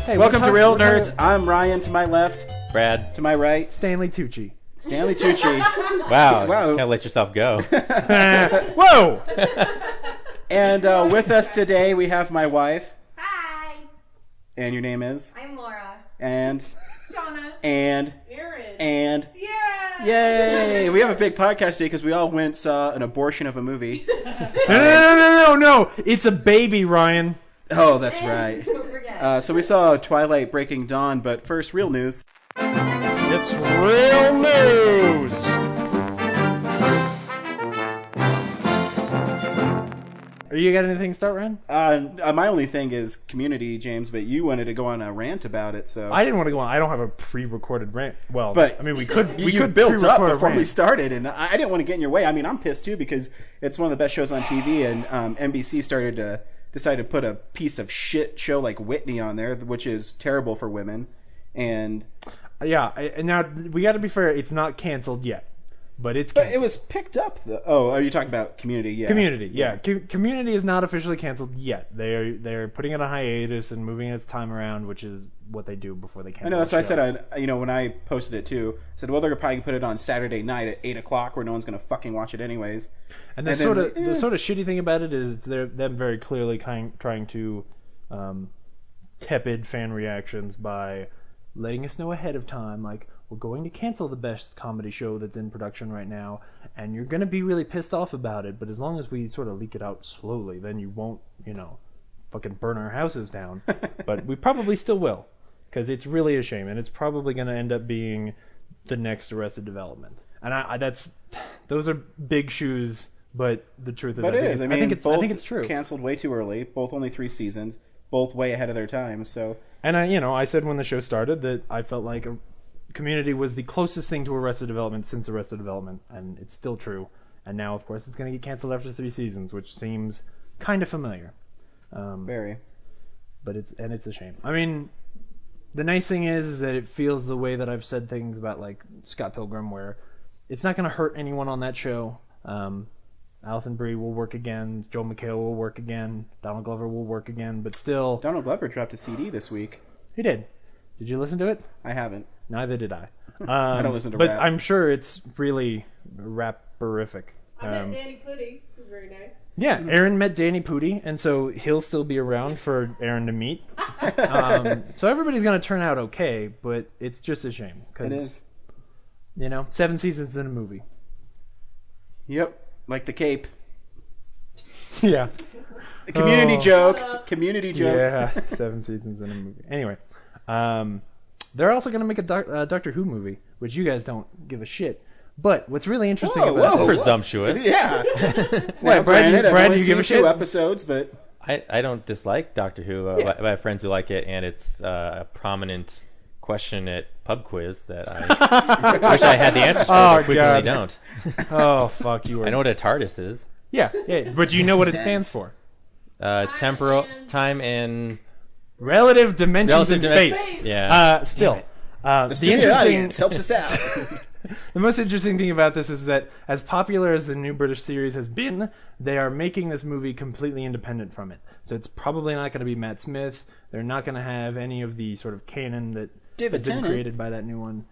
Hey, Welcome to Real what Nerds. kind I'm Ryan to my left. Brad. To my right, Stanley Tucci. Stanley Tucci. Wow. Wow. Can't let yourself go. Whoa! And with us today we have my wife. Hi, And your name is? I'm Laura. And? Shauna. And? Aaron. And? Sierra. Yay! We have a big podcast today because we all went saw an abortion of a movie. No! It's a baby, Ryan. Oh, that's right. Don't forget. So we saw Twilight Breaking Dawn, but first, real news. It's real news. Are you got anything to start, Ryan? My only thing is Community, James, but you wanted to go on a rant about it, so... I didn't want to go on. I don't have a pre-recorded rant. Well, But I mean, we could. You We could built up pre-record a before we rant. started, and I didn't want to get in your way. I mean, I'm pissed too because it's one of the best shows on TV, and NBC decided to put a piece of shit show like Whitney on there, which is terrible for women. And And now we got to be fair. It's not canceled yet, but it's. but Canceled. it was picked up. Oh, are you talking about Community? Yeah, Community, yeah. Community is not officially canceled yet. They're putting it on hiatus and moving its time around, which is what they do before they cancel. I know. That's the why I show. said, when I posted it too, I said, well, they're probably gonna put it on Saturday night at 8:00 where no one's gonna fucking watch it anyways. And the and sort then- of the sort of shitty thing about it is they're them very clearly trying to tepid fan reactions by letting us know ahead of time, like, we're going to cancel the best comedy show that's in production right now, and you're going to be really pissed off about it, but as long as we sort of leak it out slowly, then you won't, fucking burn our houses down. But we probably still will, because it's really a shame, and it's probably going to end up being the next Arrested Development. And those are big shoes, but the truth is, But it is. I mean, I think it's true. Canceled way too early. Both only 3 seasons. Both way ahead of their time. So. And I said when the show started that I felt like Community was the closest thing to Arrested Development since Arrested Development, and it's still true. And now, of course, it's going to get canceled after 3 seasons, which seems kind of familiar. Very. But it's a shame. I mean, the nice thing is that it feels the way that I've said things about like Scott Pilgrim, where it's not going to hurt anyone on that show. Alison Brie will work again. Joel McHale will work again. Donald Glover will work again. But still, Donald Glover dropped a CD this week. he did. Did you listen to it? I haven't. Neither did I. I don't listen to but rap. I'm sure it's really rap-erific. I met Danny Pudi. He's very nice. Yeah, Aaron met Danny Pudi, and so he'll still be around for Aaron to meet. So everybody's going to turn out okay, but it's just a shame. It is. 7 seasons in a movie. Yep. Like the Cape. Yeah. A community Oh. joke. Community joke. Yeah, 7 seasons in a movie. Anyway, they're also going to make a Doctor Who movie, which you guys don't give a shit. But what's really interesting Whoa, about whoa. it... Presumptuous. Yeah. Why, Brad, I've only you give seen a shit? 2 episodes, but I don't dislike Doctor Who. Yeah. I have friends who like it, and it's a prominent question at pub quiz that I wish I had the answers for, Oh, but frequently God. don't. Oh, fuck you. I know what a TARDIS is. Yeah, but you know what it stands for. Temporal time and Relative dimensions relative in space. dimensions. Yeah. Still, the studio audience helps us out. the most interesting thing about this is that as popular as the new British series has been, they are making this movie completely independent from it. So it's probably not going to be Matt Smith. They're not going to have any of the sort of canon that David has been Tennant. created by that new one.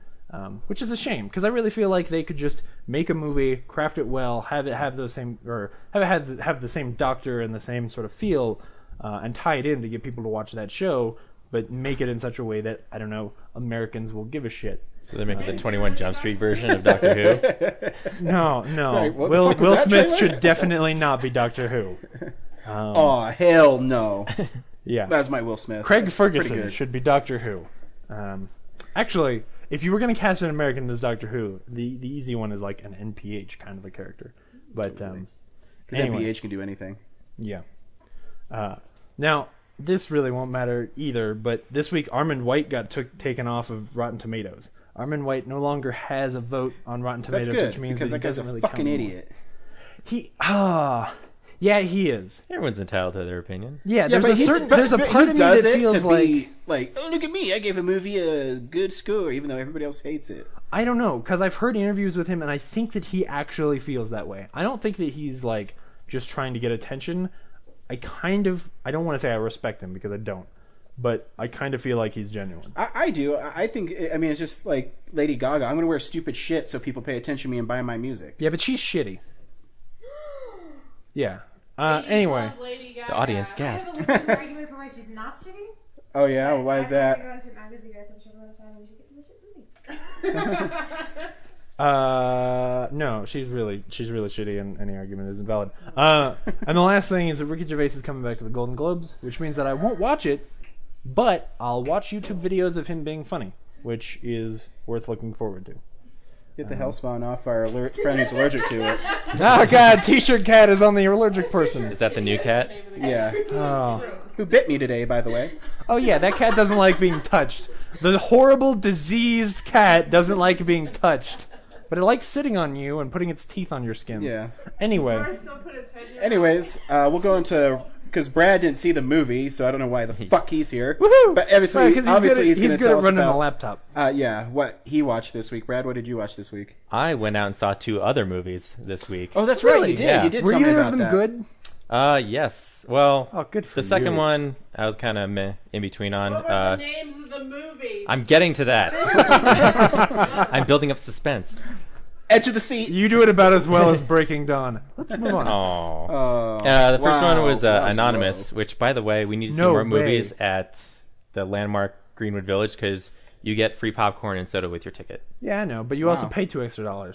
Which is a shame, because I really feel like they could just make a movie, craft it well, have it have those same, or have the same doctor and the same sort of feel, and tie it in to get people to watch that show, but make it in such a way that, I don't know, Americans will give a shit. So they're making the 21 Jump Street version of Doctor Who. No. Right, what the Will fuck was that Smith trailer? should definitely not be Doctor Who. Oh, hell no. Yeah. That's my Will Smith. Craig That's pretty Ferguson good. should be Doctor Who. Actually, if you were going to cast an American as Doctor Who, the easy one is like an NPH kind of a character. But Because anyway, NPH can do anything. yeah. Now, this really won't matter either, but this week Armand White got taken off of Rotten Tomatoes. Armand White no longer has a vote on Rotten That's Tomatoes, good, which means because that that he guy's a doesn't really fucking count anymore. idiot. Yeah, he is. Everyone's entitled to their opinion. Yeah, Yeah, there's but a certain but there's a he part of me does that it feels to like be like, oh, look at me, I gave a movie a good score, even though everybody else hates it. I don't know, because I've heard interviews with him, and I think that he actually feels that way. I don't think that he's like just trying to get attention. I don't want to say I respect him because I don't, but I kind of feel like he's genuine. I do. I think. I mean, it's just like Lady Gaga. I'm going to wear stupid shit so people pay attention to me and buy my music. Yeah, but she's shitty. Yeah. Ladies Anyway, love Lady Gaga. The audience I have gasps. a legit argument for why she's not shitty. Oh yeah, well, why is I'm that? going to go into it now because you guys have shit all the time and we should get to the shit movie. no, she's really shitty, and any argument is invalid. And the last thing is that Ricky Gervais is coming back to the Golden Globes, which means that I won't watch it, but I'll watch YouTube videos of him being funny, which is worth looking forward to. Get the hellspawn off our friend who's allergic to it. Oh God, T-shirt cat is on the allergic person. Is that the new cat? Yeah. Oh. Who bit me today, by the way? Oh yeah, that cat doesn't like being touched. The horrible, diseased cat doesn't like being touched, but it likes sitting on you and putting its teeth on your skin. Yeah. Anyway, Or still put his head in your Anyways, we'll go into because Brad didn't see the movie, so I don't know why the fuck he's here. woohoo! But obviously, Right, 'cause obviously he's going to good tell at us running about a laptop. yeah, what he watched this week. Brad, what did you watch this week? I went out and saw 2 other movies this week. Oh, that's Really? right, you did. Yeah. You did Were tell me either about of them that. good? Yes. Well, Oh, good for the second you. one I was kind of meh in between on. What were the names of the movies? I'm getting to that. I'm building up suspense. Edge of the seat. You do it about as well as Breaking Dawn. Let's move on. Oh. Oh, The first one was that Anonymous, low. which, by the way, we need to see No more way. movies at the landmark Greenwood Village because you get free popcorn and soda with your ticket, Yeah, I know, but you also Wow. pay $2 extra.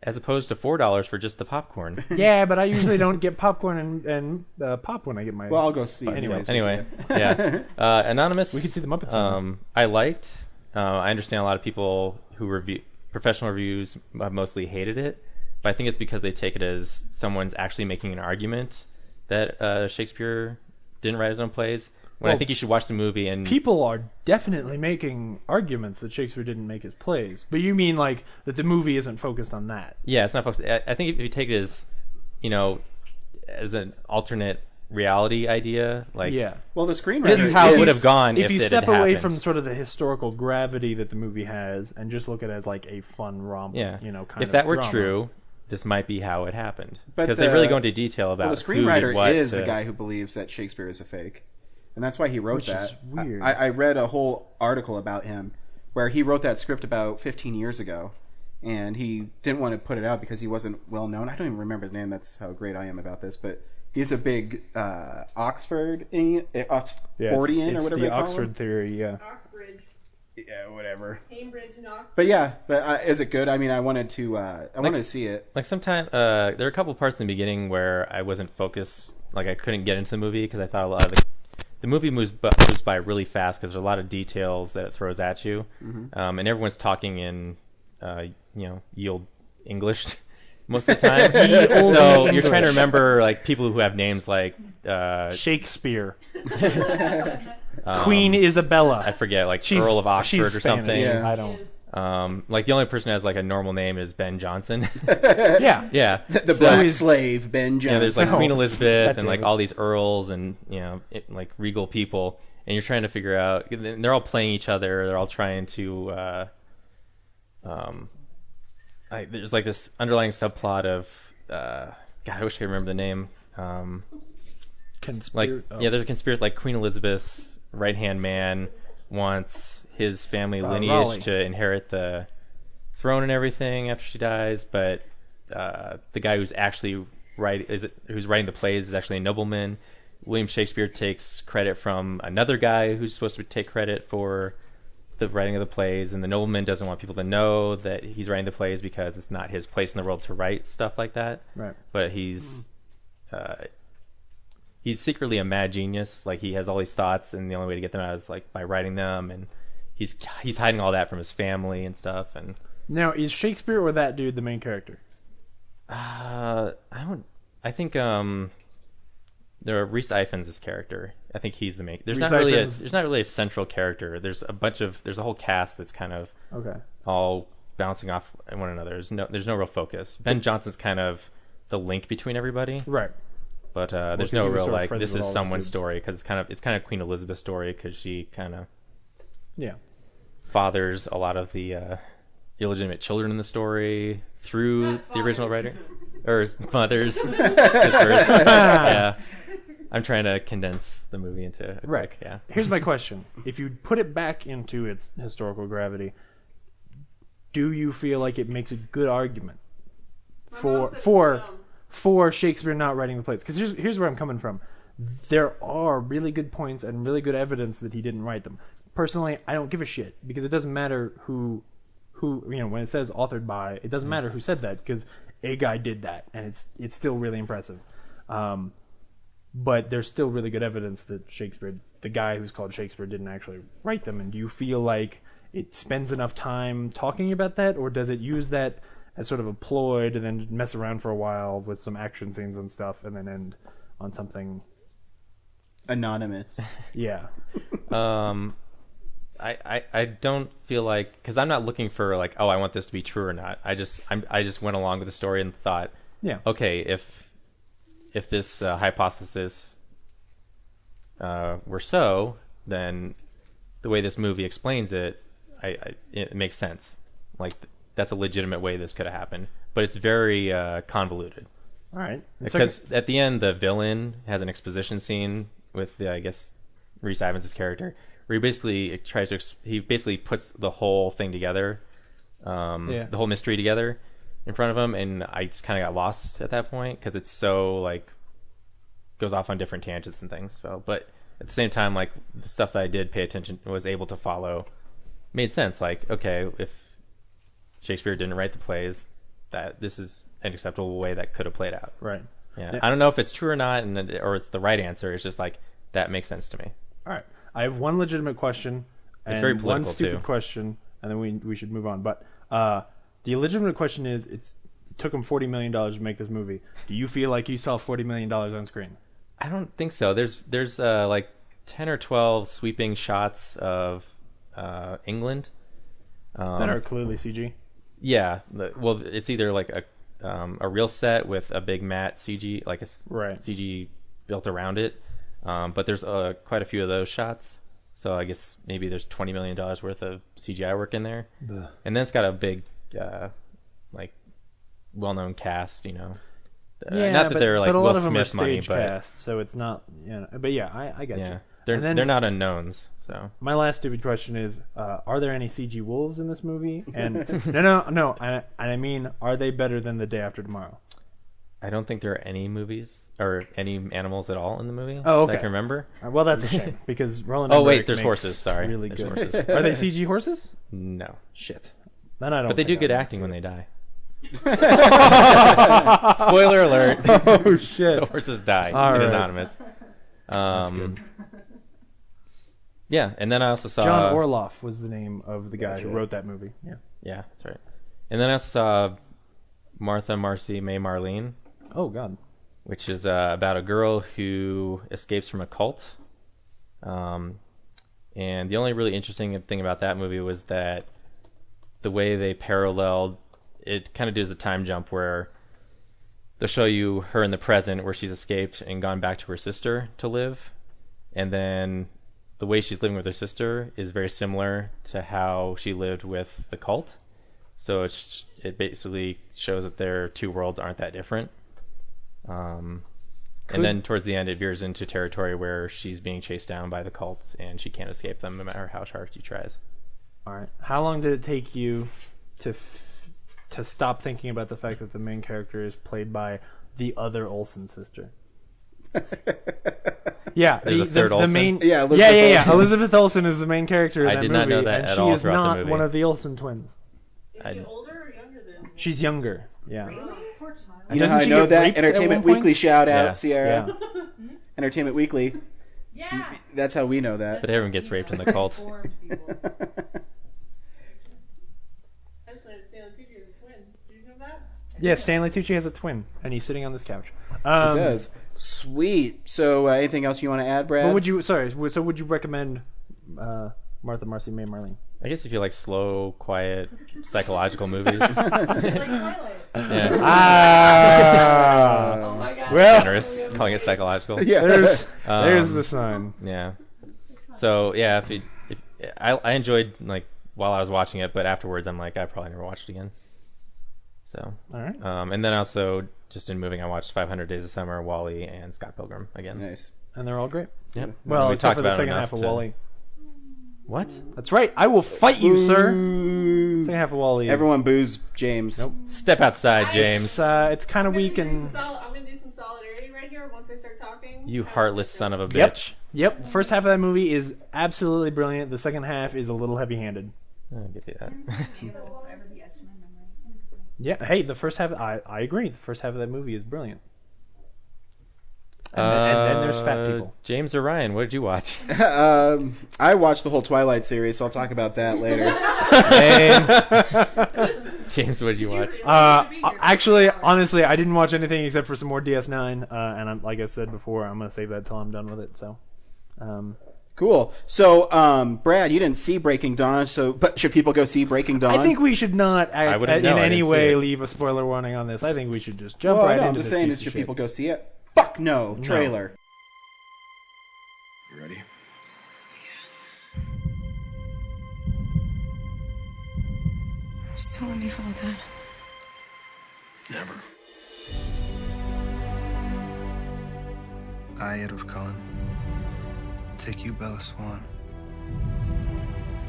as opposed to $4 for just the popcorn. Yeah, but I usually don't get popcorn and pop when I get my. Well, I'll go see. it Anyway, anyways. Anyway, yeah. Anonymous. We can see the Muppets in I liked. I understand a lot of people who review professional reviews mostly hated it, but I think it's because they take it as someone's actually making an argument that Shakespeare didn't write his own plays. When I Well, think you should watch the movie and people are definitely making arguments that Shakespeare didn't make his plays, but you mean like that the movie isn't focused on that? yeah, it's not focused. I think if you take it as as an alternate reality idea, like Yeah. Well, the screenwriter this is how it is- would have gone If if you it step had away happened. from sort of the historical gravity that the movie has and just look at it as like a fun romp, Yeah, kind if of that were drama. true, this might be how it happened. But Because they the- really go into detail about Well, the who did screenwriter what is the to- guy who believes that Shakespeare is a fake, and that's why he wrote Which is that. weird. I read a whole article about him where he wrote that script about 15 years ago, and he didn't want to put it out because he wasn't well known. I don't even remember his name. That's how great I am about this, but. He's a big Oxfordian Yeah, or it's whatever the they call Oxford him. theory. Yeah. Oxbridge, Yeah, whatever. Cambridge, and Oxford. But yeah, is it good? I mean, I wanted to see it. Like sometimes there were a couple parts in the beginning where I wasn't focused, like I couldn't get into the movie because I thought a lot of the movie moves by really fast because there's a lot of details that it throws at you, and everyone's talking in ye old English most of the time. So you're trying to remember like people who have names like Shakespeare, Queen Isabella. I forget, like She's- Earl of she's Oxford or Spanish. something. Yeah. I don't. Like the only person who has like a normal name is Ben Jonson. Yeah. Yeah, The So- black slave Ben Johnson. Yeah, there's like Oh, Queen Elizabeth that's and like right. all these earls and like regal people, and you're trying to figure out. They're all playing each other. They're all trying to. There's like this underlying subplot of. God, I wish I could remember the name. There's a conspiracy. Like Queen Elizabeth's right hand man wants his family lineage Raleigh. to inherit the throne and everything after she dies, but the guy who's actually who's writing the plays is actually a nobleman. William Shakespeare takes credit from another guy who's supposed to take credit for the writing of the plays, and the nobleman doesn't want people to know that he's writing the plays because it's not his place in the world to write stuff like that. Right. But he's secretly a mad genius. Like he has all these thoughts, and the only way to get them out is like by writing them, and he's hiding all that from his family and stuff. And Now, is Shakespeare or that dude the main character? I think Rhys Ifans' character. I think he's the main. There's Rhys not really Ifans- there's not really a central character. There's a whole cast that's kind of Okay. all bouncing off one another. There's no real focus. Ben Johnson's kind of the link between everybody, Right. but there's because no he was real sort of like friends this with is all those someone's dudes. story because it's kind of Queen Elizabeth's story because she kind of Yeah. fathers a lot of the illegitimate children in the story through Not the original fathers. writer or mothers. Yeah. I'm trying to condense the movie into a Right. quick, yeah. Here's my question: if you put it back into its historical gravity, do you feel like it makes a good argument My for mom said for dumb. for Shakespeare not writing the plays? Because here's where I'm coming from. There are really good points and really good evidence that he didn't write them. Personally, I don't give a shit because it doesn't matter who when it says authored by, it doesn't matter who said that because a guy did that and it's still really impressive. But there's still really good evidence that Shakespeare, the guy who's called Shakespeare, didn't actually write them. And do you feel like it spends enough time talking about that, or does it use that as sort of a ploy to then mess around for a while with some action scenes and stuff, and then end on something? Anonymous. Yeah, I don't feel like, because I'm not looking for like, oh, I want this to be true or not. I just went along with the story and thought, yeah, okay, if this hypothesis were so, then the way this movie explains it, it makes sense. Like that's a legitimate way this could have happened, but it's very convoluted. all right. Because at the end, the villain has an exposition scene with, I guess, Rhys Evans' character, where he basically tries to he basically puts the whole thing together, the whole mystery together in front of him, and I just kind of got lost at that point because it's so like goes off on different tangents and things. So, but at the same time, like the stuff that I did pay attention, was able to follow, made sense. Like, okay, if Shakespeare didn't write the plays, that this is an acceptable way that could have played out. right. Yeah, I don't know if it's true or not, or it's the right answer. It's just like that makes sense to me. All right. I have one legitimate question and very one political, stupid too. question, and then we should move on. But the legitimate question is, it took him $40 million to make this movie. Do you feel like you saw $40 million on screen? I don't think so. There's like 10 or 12 sweeping shots of England. That are clearly CG? Yeah. Well, it's either like a real set with a big matte CG, like a Right. CG built around it. But there's quite a few of those shots. So I guess maybe there's $20 million worth of CGI work in there. Ugh. And then it's got a big, like, well-known cast, you know. Not that they're like but a Will lot of them are Smith money, stage but casts, so it's not. But yeah, I get yeah, you. they're And then- they're not unknowns. So My last stupid question is: are there any CG wolves in this movie? And no. I mean, are they better than The Day After Tomorrow? I don't think there are any movies or any animals at all in the movie. Oh, okay. that I can remember. Well, that's a shame because Roland. Oh, wait, Emmerich there's makes horses, sorry. really There's good. horses. Are they CG horses? No, Shit. Then I don't. but they do think good I wanna acting see when it. they die. Spoiler alert: Oh shit! the horses die All in right. Anonymous. good. Yeah, and then I also saw John Orloff was the name of the guy who Gotcha. wrote that movie. Yeah. Yeah, that's right. And then I also saw Martha, Marcy, May, Marlene, Oh God. which is about a girl who escapes from a cult. And the only really interesting thing about that movie was that the way they paralleled it kind of does a time jump where they'll show you her in the present where she's escaped and gone back to her sister to live. And then the way she's living with her sister is very similar to how she lived with the cult. So it basically shows that their two worlds aren't that different. And then towards the end, it veers into territory where she's being chased down by the cult and she can't escape them no matter how hard she tries. All right. How long did it take you to stop thinking about the fact that the main character is played by the other Olsen sister? Yeah, There's a third Olsen? main. Yeah, Elizabeth Olsen. Elizabeth Olsen is the main character in I that did movie, not know that and at she all is throughout the not movie. one of the Olsen twins. Is I- she older or younger than? She's younger. Yeah. Poor child. You know how Doesn't I she know get that? raped at Entertainment one point? Weekly shout out, Yeah. Sierra. Yeah. Entertainment Weekly. Yeah. That's how we know that. But everyone gets raped in the cult. Informed people. I just learned Stanley Tucci is a twin. Did you know that? Yeah, Stanley Tucci has a twin, and he's sitting on this couch. It does. Sweet. So, anything else you want to add, Brad? What would you? Sorry. So would you recommend Martha, Marcy, May, Marlene? I guess if you like slow, quiet, psychological movies. Just like Twilight. Yeah. Ah. Oh my god. Well, Generous, calling it psychological. Yeah. there's the sign. Yeah. So yeah, if I enjoyed like while I was watching it, but afterwards I'm like I probably never watch it again. So All right. and then also just in moving, I watched 500 Days of Summer, Wall-E, and Scott Pilgrim again. Nice. and they're all great. Yep. Well, we except talked for the about it second enough half of to- Wall-E. What? That's right. I will fight you, sir. Second half of Wall-E. is- Everyone boos James. Nope. Step outside, James. It's kind of weak and. I'm gonna do some solidarity right here once I start talking. You heartless son of a Yep. bitch. Yep. First half of that movie is absolutely brilliant. The second half is a little heavy-handed. I'll give you that. Yeah. Hey, the first half. I agree. The first half of that movie is brilliant. And then there's fat people. James or Ryan, what did you watch? I watched the whole Twilight series, so I'll talk about that later. James, what did you watch? Actually, honestly, I didn't watch anything except for some more DS9, and like I said before, I'm gonna save that till I'm done with it. So, Cool. So, Brad, you didn't see Breaking Dawn, but should people go see Breaking Dawn? I think we should not I in wouldn't know. I any didn't see way it. leave a spoiler warning on this. I think we should just jump Well, right no, into I'm just this saying, piece of should shit. people go see it? Fuck no. Trailer. You ready? Just don't let me fall down. Never. I, Edward Cullen, take you, Bella Swan,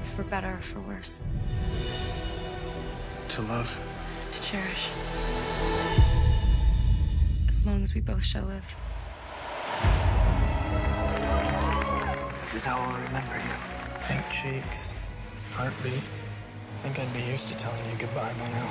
For better or for worse. to love. To cherish. As long as we both shall live. This is how I'll remember you. Pink cheeks, heartbeat. Think I'd be used to telling you goodbye by now.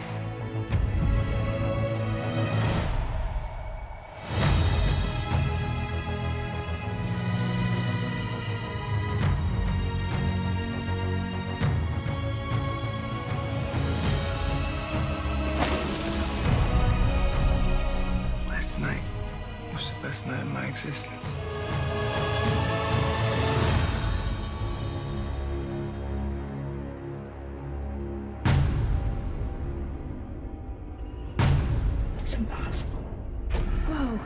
Last night was the best night of my existence. It's impossible. Whoa.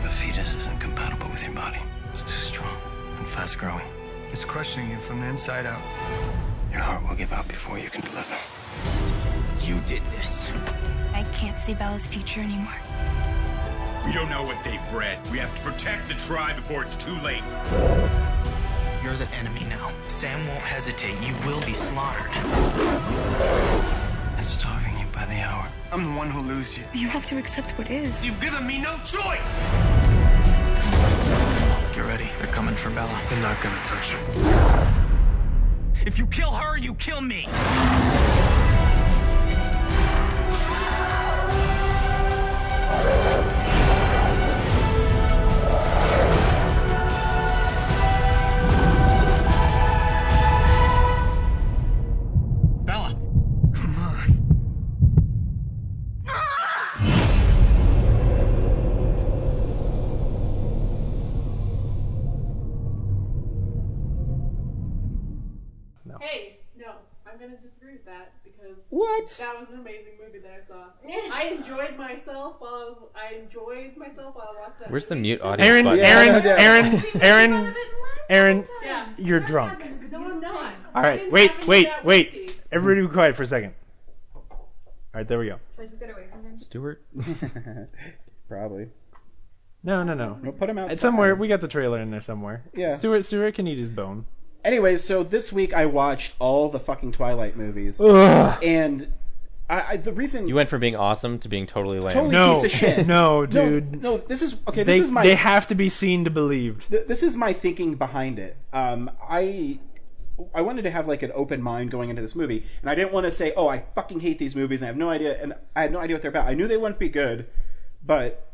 The fetus isn't compatible with your body. It's too strong and fast growing. It's crushing you from the inside out. Your heart will give out before you can deliver. You did this. I can't see Bella's future anymore. We don't know what they bred. We have to protect the tribe before it's too late. You're the enemy now. Sam won't hesitate. You will be slaughtered. It's starving you by the hour. I'm the one who'll lose you. You have to accept what is. You've given me no choice. Get ready. They're coming for Bella. They're not gonna touch her. If you kill her, you kill me. Bella. Come on. Hey, no, I'm gonna disagree with that because What? that was an amazing movie that I saw. I enjoyed myself while I watched that. Where's the movie. mute audience Aaron, button? Aaron, Yeah. you're drunk. No, I'm not. All I right, didn't wait, have any of wait, that wait. whiskey. Everybody be quiet for a second. All right, there we go. Stuart? Probably. No. We'll put him out. It's somewhere. We got the trailer in there somewhere. Yeah. Stuart can eat his bone. Anyways, so this week I watched all the fucking Twilight movies, Ugh. and the reason You went from being awesome to being totally lame. Totally- No, piece of shit. no, dude. No, this is okay. They This is my they have to be seen to believe. this is my thinking behind it. I wanted to have like an open mind going into this movie, and I didn't want to say, "Oh, I fucking hate these movies," and I have no idea, and I had no idea what they're about. I knew they wouldn't be good, but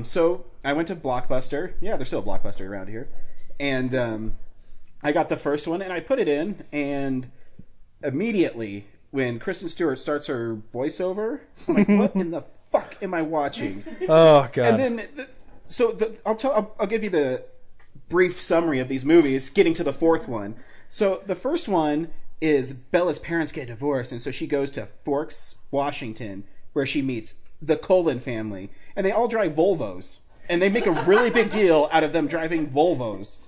so I went to Blockbuster. Yeah, there's still a Blockbuster around here, and I got the first one, and I put it in, and immediately when Kristen Stewart starts her voiceover, I'm like, "What in the fuck am I watching?" Oh god. And then, I'll give you the brief summary of these movies, getting to the fourth one. So the first one is Bella's parents get divorced, and so she goes to Forks, Washington, where she meets the Cullen family, and they all drive Volvos, and they make a really big deal out of them driving Volvos.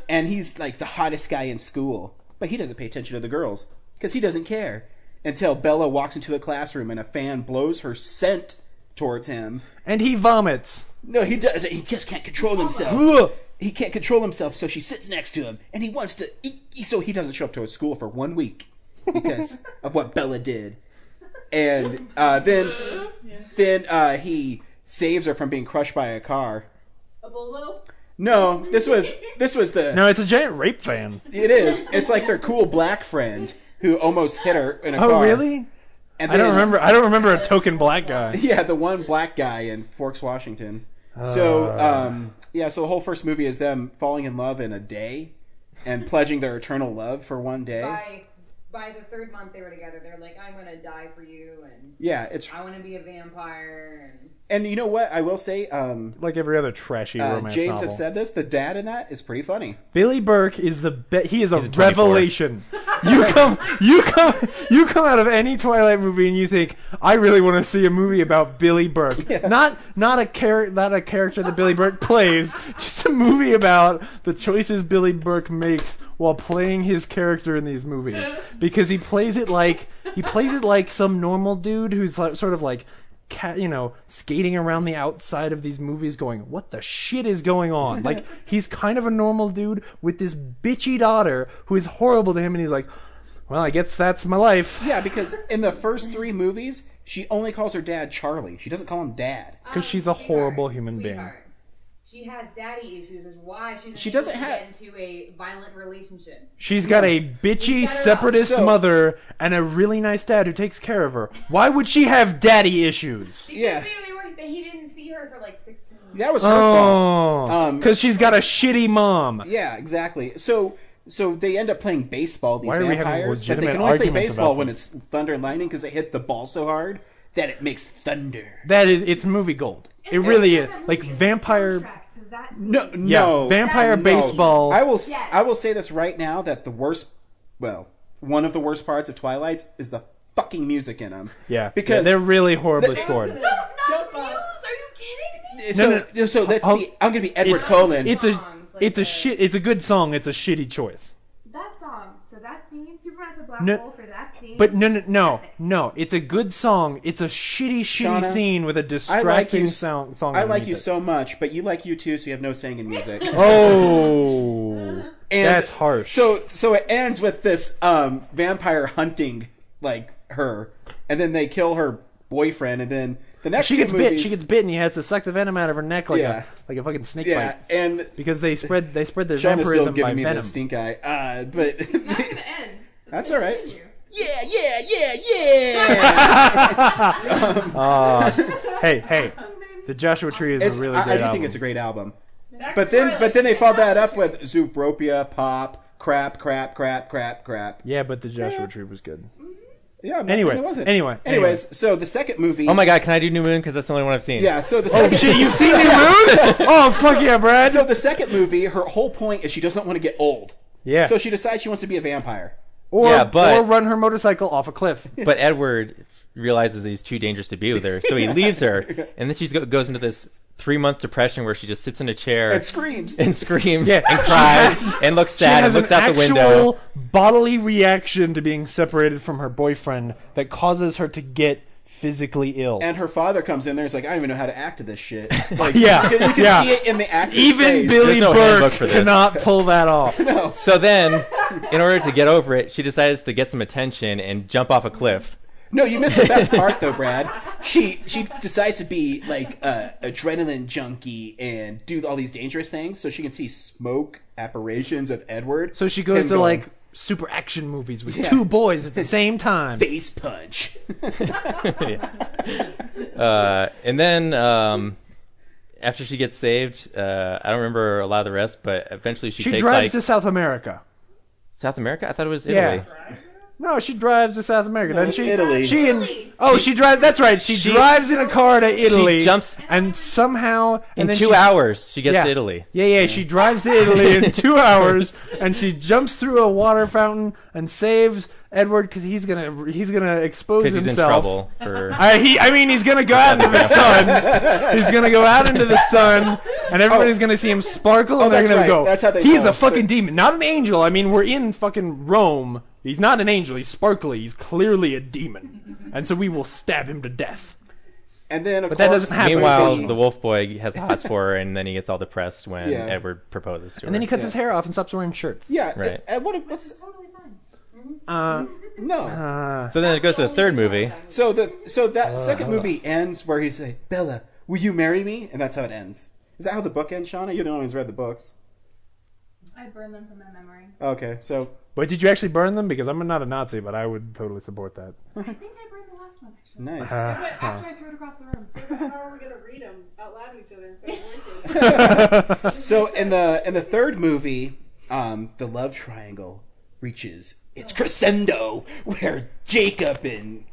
And he's like the hottest guy in school, but he doesn't pay attention to the girls because he doesn't care until Bella walks into a classroom and a fan blows her scent towards him. And he vomits. No, he does. He just can't control himself. Ugh. He can't control himself, so she sits next to him, and he wants to. So he doesn't show up to his school for 1 week because of what Bella did, and then he saves her from being crushed by a car. A Volvo? No, this was the. No, it's a giant rape fan. It is. It's like their cool black friend who almost hit her in a car. Oh, really? And I don't remember a token black guy. Yeah, the one black guy in Forks, Washington. So, so the whole first movie is them falling in love in a day and pledging their eternal love for one day. By the third month they were together, they're like, I'm gonna die for you, and yeah, I want to be a vampire. And you know what? I will say, like every other trashy romance James novel. have said this. The dad in that is pretty funny. Billy Burke is he's a 24. revelation. You come out of any Twilight movie and you think, I really want to see a movie about Billy Burke. Yeah. Not a character that Billy Burke plays, just a movie about the choices Billy Burke makes while playing his character in these movies. Because he plays it like some normal dude who's like, sort of like skating around the outside of these movies going, what the shit is going on? Like, he's kind of a normal dude with this bitchy daughter who is horrible to him, and he's like, well, I guess that's my life. Yeah, because in the first 3 movies, she only calls her dad Charlie. She doesn't call him dad. Because she's a horrible human being. She has daddy issues, is why She doesn't have get into a violent relationship. She's got a bitchy separatist mother and a really nice dad who takes care of her. Why would she have daddy issues? Because he didn't see her for like 16 months. That was her fault. Because she's got a shitty mom. Yeah, exactly. So they end up playing baseball, these Why are we having vampires, but they legitimate can only play arguments baseball about when this? it's thunder and lightning because they hit the ball so hard that it makes thunder. It's movie gold. It really is. Like vampire. No, vampire baseball. I will say this right now that one of the worst parts of Twilight is the fucking music in them. Yeah, because they're really horribly scored. Shut up. Are you kidding me? So let's be. I'm gonna be Edward Cullen. It's a good song. It's a shitty choice. That song for that scene, Superman's a black No, hole for that scene. But no. It's a good song. It's a shitty Shauna, scene with a distracting song. I like you so much, but you like you too, so you have no saying in music. Oh, and that's harsh. So it ends with this vampire hunting like her, and then they kill her boyfriend, and then the next she gets movies, bit. She gets bitten. He has to suck the venom out of her neck like a fucking snake bite. And because they spread their Shauna's vampirism still by giving me venom. the stink eye. But It's not going to end. That's all right. Continue. Hey, the Joshua Tree is a really great I do album. think it's a great album. But then they followed that up with Zootropia, Pop, Crap. Yeah, but the Joshua Tree was good. Yeah, I'm not saying it wasn't. Anyways, so the second movie. Oh my god, can I do New Moon? Because that's the only one I've seen. Yeah, so the second. Oh shit, you've seen New Moon? Oh fuck yeah, Brad. So the second movie, her whole point is she doesn't want to get old. Yeah. So she decides she wants to be a vampire. Or run her motorcycle off a cliff. But Edward realizes that he's too dangerous to be with her, so he leaves her, and then she goes into this 3-month depression where she just sits in a chair and screams and cries and looks sad and looks out the window. She has an actual bodily reaction to being separated from her boyfriend that causes her to get physically ill. And her father comes in there. He's like, I don't even know how to act to this shit. Like, yeah, you can see it in the actor's Even face. Billy no Burke for this. cannot pull that off. No. So then, in order to get over it, she decides to get some attention and jump off a cliff. No, you missed the best part though, Brad. She decides to be like a adrenaline junkie and do all these dangerous things, so she can see smoke apparitions of Edward. So she goes him to going, like super action movies with two boys at the same time. face punch. And then after she gets saved, I don't remember a lot of the rest, but eventually she takes drives like to South America. South America. I thought it was Italy. Yeah. No, she drives to South America, doesn't she? Italy. She drives. That's right. She drives in a car to Italy. She jumps and somehow in 2 hours. She gets to Italy. Yeah. She drives to Italy in 2 hours, and she jumps through a water fountain and saves Edward because he's gonna expose Because himself. he's in trouble for. He's gonna go out into the sun. He's gonna go out into the sun, and everybody's gonna see him sparkle, and they're that's gonna right. go. That's how they he's know. a fucking demon, not an angel. I mean, we're in fucking Rome. He's not an angel. He's sparkly. He's clearly a demon, and so we will stab him to death. And then, of But that course, doesn't happen. Meanwhile, movie- the wolf boy has the hots for her, and then he gets all depressed when Yeah. Edward proposes to her. And then he cuts his hair off and stops wearing shirts. yeah, Right. what's Totally fine. no? So then it goes to the third movie. So that second movie ends where he's like, Bella, will you marry me? And that's how it ends. Is that how the book ends, Shauna? You're the only one who's read the books. I burned them from my memory. Okay, so But did you actually burn them? Because I'm not a Nazi, but I would totally support that. I think I burned the last one, actually. nice. After I threw it across the room. How are we gonna read them out loud to each other instead of voices? So in the third movie, the love triangle reaches its crescendo where Jacob and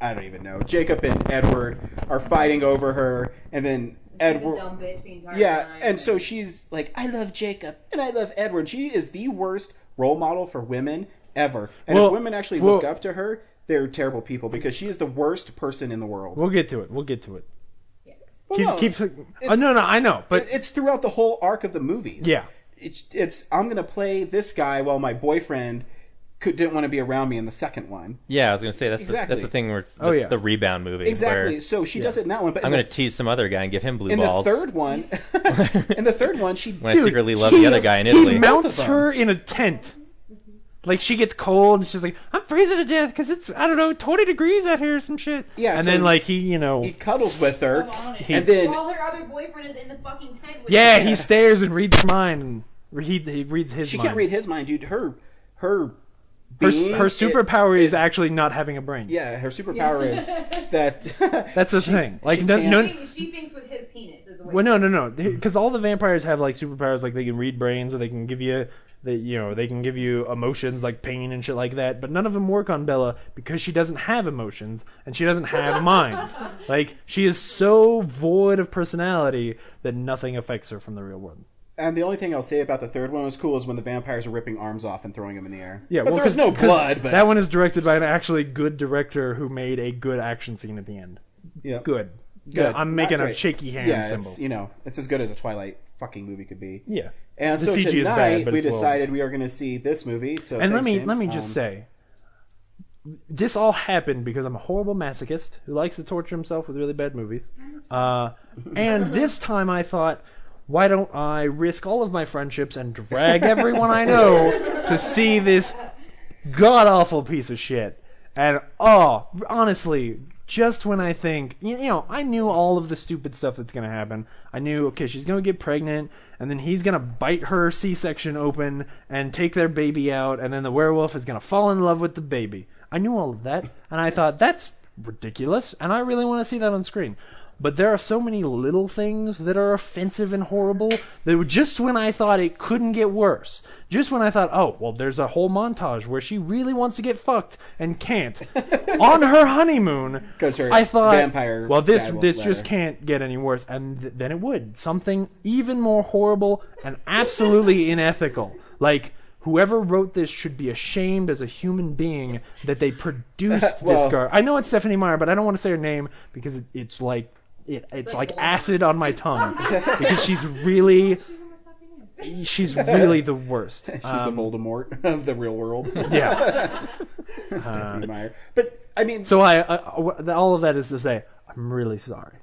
Edward are fighting over her, and then She's Edward. a dumb bitch the entire Yeah, time. and so she's like, I love Jacob and I love Edward. She is the worst role model for women ever. And if women actually look up to her, they're terrible people because she is the worst person in the world. We'll get to it. Yes. Well, Keep, no, no, I know, but it's throughout the whole arc of the movies. yeah. It's I'm gonna play this guy while my boyfriend didn't want to be around me in the second one. Yeah, I was going to say, that's Exactly. the thing where it's Oh, yeah. the rebound movie. Exactly. where So she does it in that one, but I'm in going to tease some other guy and give him blue in balls. the third one, she when I secretly love the other guy in He Italy. mounts Both of her in a tent. Like, she gets cold, and she's like, I'm freezing to death because it's, I don't know, 20 degrees out here or some shit. Yeah, and so then, like, he cuddles with her, He- and then While her other boyfriend is in the fucking tent with yeah, her. he stares and reads her mind, and he reads his she mind. can't read his mind, dude. Her Her being superpower is actually not having a brain. yeah. Her superpower is that That's the thing. Like, she no, can't- no, She thinks with his penis is the way. well, no, because all the vampires have like superpowers, like they can read brains, or they can give you, they can give you emotions like pain and shit like that. But none of them work on Bella because she doesn't have emotions and she doesn't have a mind. Like, she is so void of personality that nothing affects her from the real world. And the only thing I'll say about the third one was cool is when the vampires are ripping arms off and throwing them in the air. Yeah, but well, there was no 'cause blood. But that one is directed by an actually good director who made a good action scene at the end. yeah, Good. Good. I'm Not making a great. shaky hand yeah, symbol. it's as good as a Twilight fucking movie could be. Yeah. And The so CG is tonight bad, but we it's well- decided we are going to see this movie. So And let thanks, me James. just say, this all happened because I'm a horrible masochist who likes to torture himself with really bad movies. And this time I thought, why don't I risk all of my friendships and drag everyone I know to see this god awful piece of shit? And honestly, just when I think, I knew all of the stupid stuff that's gonna happen. I knew, okay, she's gonna get pregnant, and then he's gonna bite her C-section open and take their baby out, and then the werewolf is gonna fall in love with the baby. I knew all of that, and I thought, that's ridiculous, and I really want to see that on screen. But there are so many little things that are offensive and horrible that just when I thought it couldn't get worse, just when I thought, oh, well, there's a whole montage where she really wants to get fucked and can't on her honeymoon, 'Cause her I thought, vampire well, this guy won't this let just her. can't get any worse, and then it would. Something even more horrible and absolutely unethical. Like, whoever wrote this should be ashamed as a human being that they produced Well- this girl. I know it's Stephanie Meyer, but I don't want to say her name because it's like it's like acid on my tongue because she's really the worst. She's the Voldemort of the real world. Yeah. Stephanie Meyer. But I mean, So all of that is to say, I'm really sorry.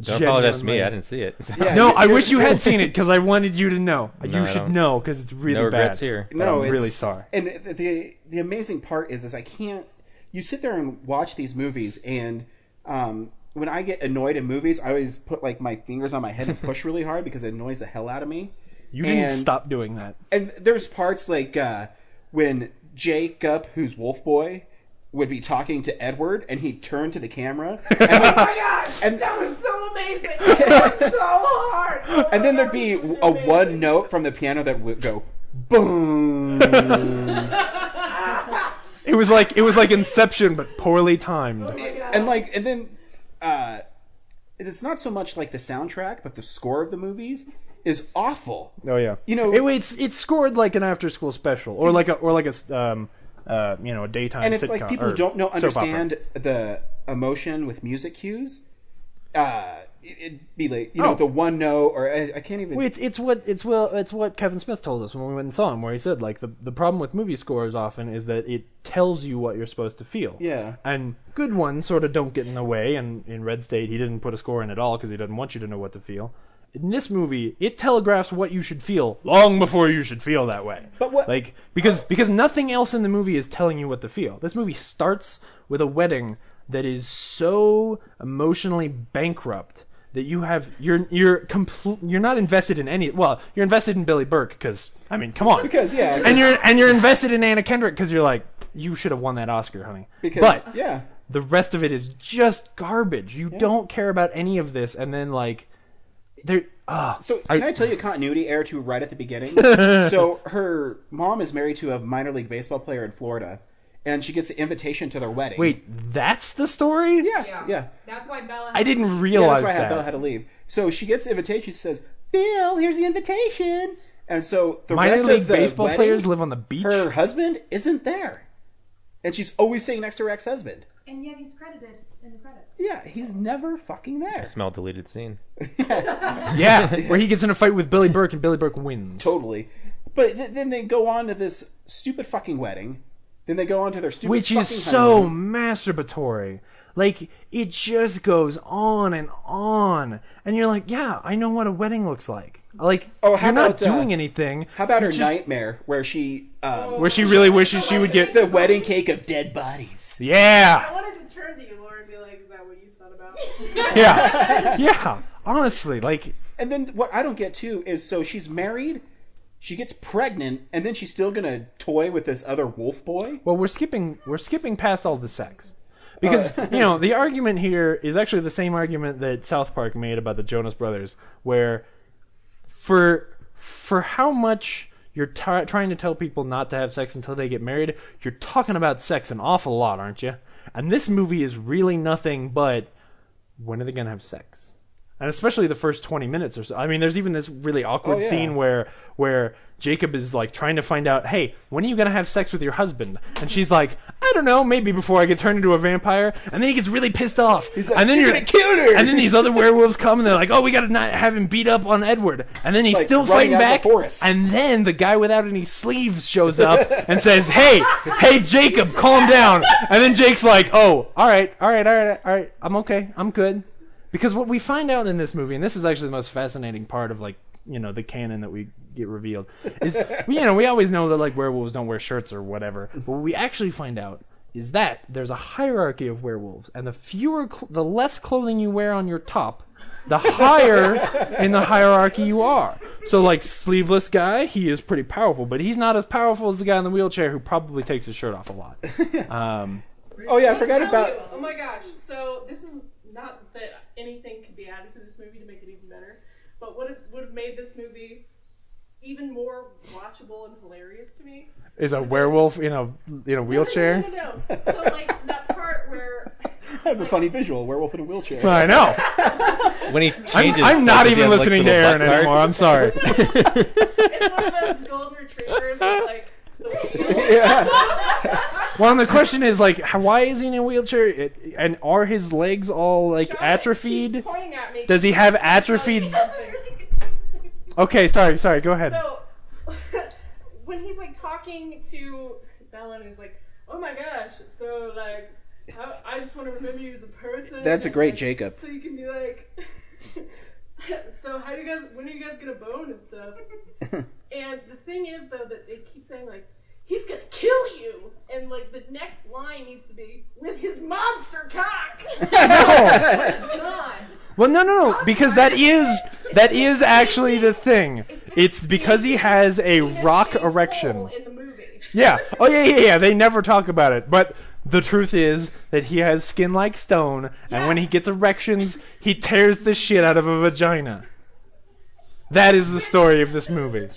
Don't apologize to me. I didn't see it. yeah, No, I wish you had seen it because I wanted you to know. No, You I should don't. know because it's really No bad. regrets here. But no, I'm really it's- sorry. And the amazing part is I can't. You sit there and watch these movies, and when I get annoyed in movies, I always put like my fingers on my head and push really hard because it annoys the hell out of me. You didn't And- stop doing that. And there's parts like when Jacob, who's Wolf Boy, would be talking to Edward, and he'd turn to the camera, and Oh my god! And- that was so amazing! That was so hard! Oh and then my there'd be God, it was a amazing. one note from the piano that would go boom. It was like Inception, but poorly timed. and then it's not so much like the soundtrack, but the score of the movies is awful. Oh yeah, You know- it's scored like an after-school special, or like a a daytime. And it's sitcom, like people or don't soap opera. understand the emotion with music cues. it'd be like the one note, or I can't even. Well, it's what Kevin Smith told us when we went and saw him, where he said like the problem with movie scores often is that it tells you what you're supposed to feel. Yeah. And good ones sort of don't get in the way. And in Red State, he didn't put a score in at all because he doesn't want you to know what to feel. In this movie, it telegraphs what you should feel long before you should feel that way. But what? Like because nothing else in the movie is telling you what to feel. This movie starts with a wedding that is so emotionally bankrupt that you're not invested in any. Well, you're invested in Billy Burke because I mean, come on. Because yeah. And you're invested in Anna Kendrick because you're like, you should have won that Oscar, honey. But yeah. The rest of it is just garbage. You don't care about any of this, and then like. So can I tell you a continuity error too right at the beginning? So her mom is married to a minor league baseball player in Florida, and she gets an invitation to their wedding. Wait, that's the story? Yeah. That's why Bella. I didn't realize that's why that. Bella had to leave. So she gets the invitation. She says, "Bill, here's the invitation." And so the minor rest league of the baseball wedding, players live on the beach. Her husband isn't there, and she's always sitting next to her ex-husband. And yet he's credited in the credits. Yeah, he's never fucking there. I smell deleted scene. Yeah, where he gets in a fight with Billy Burke and Billy Burke wins. Totally. But then they go on to this stupid fucking wedding. Then they go on to their stupid Which fucking is so honeymoon. masturbatory. Like, it just goes on. And you're like, yeah, I know what a wedding looks like. Like, Oh, how you're not about, doing anything. How about her You're just- nightmare where she really wishes she would get... the wedding cake of dead bodies? Yeah! I wanted to turn to you, Laura, and be like, "Is that what you thought about?" Yeah. Honestly, like... And then what I don't get too is so she's married, she gets pregnant, and then she's still gonna toy with this other wolf boy. Well, we're skipping past all the sex. Because, the argument here is actually the same argument that South Park made about the Jonas Brothers, where for how much you're trying to tell people not to have sex until they get married, you're talking about sex an awful lot, aren't you? And this movie is really nothing but, when are they going to have sex? And especially the first 20 minutes or so. I mean, there's even this really awkward scene where Jacob is like trying to find out, hey, when are you going to have sex with your husband? And she's like, I don't know, maybe before I get turned into a vampire. And then he gets really pissed off. He's like, and then you're gonna kill her! And then these other werewolves come and they're like, oh, we got to not have him beat up on Edward. And then he's Like still running fighting out of back. the forest. And then the guy without any sleeves shows up and says, hey, Jacob, calm down. And then Jake's like, oh, all right, I'm okay, I'm good. Because what we find out in this movie, and this is actually the most fascinating part of like, the canon that we get revealed, is, we always know that like werewolves don't wear shirts or whatever. But what we actually find out is that there's a hierarchy of werewolves, and the less clothing you wear on your top, the higher in the hierarchy you are. So like sleeveless guy, he is pretty powerful, but he's not as powerful as the guy in the wheelchair who probably takes his shirt off a lot. Oh yeah, I forgot about. Oh my gosh! So this is not that anything could be added to this movie to make it even better, but what would have made this movie even more watchable and hilarious to me Is a werewolf in a wheelchair? No. So like that part where That's a funny visual. Werewolf in a wheelchair. I know. When he changes, I'm not does he even have, like, listening to little Aaron butt part? anymore. I'm sorry. it's one of those golden retrievers with like the wheels. Yeah. Well, and the question is like, why is he in a wheelchair? And are his legs all like Josh atrophied? keeps pointing at me. Does he have atrophied? Okay, sorry. Go ahead. So when he's like talking to Bella and he's like, "Oh my gosh, so like I just want to remember you as a person." That's a and, great like, Jacob. So you can be like, "So when are you guys gonna bone and stuff?" And the thing is though that they keep saying like, "He's gonna kill you," and like the next line needs to be with his monster cock. No. It's not. Well, no, because that is actually the thing. It's because he has a rock shaved erection. hole in the movie. Yeah. Oh, yeah. They never talk about it. But the truth is that he has skin like stone, and when he gets erections, he tears the shit out of a vagina. That is the story of this movie.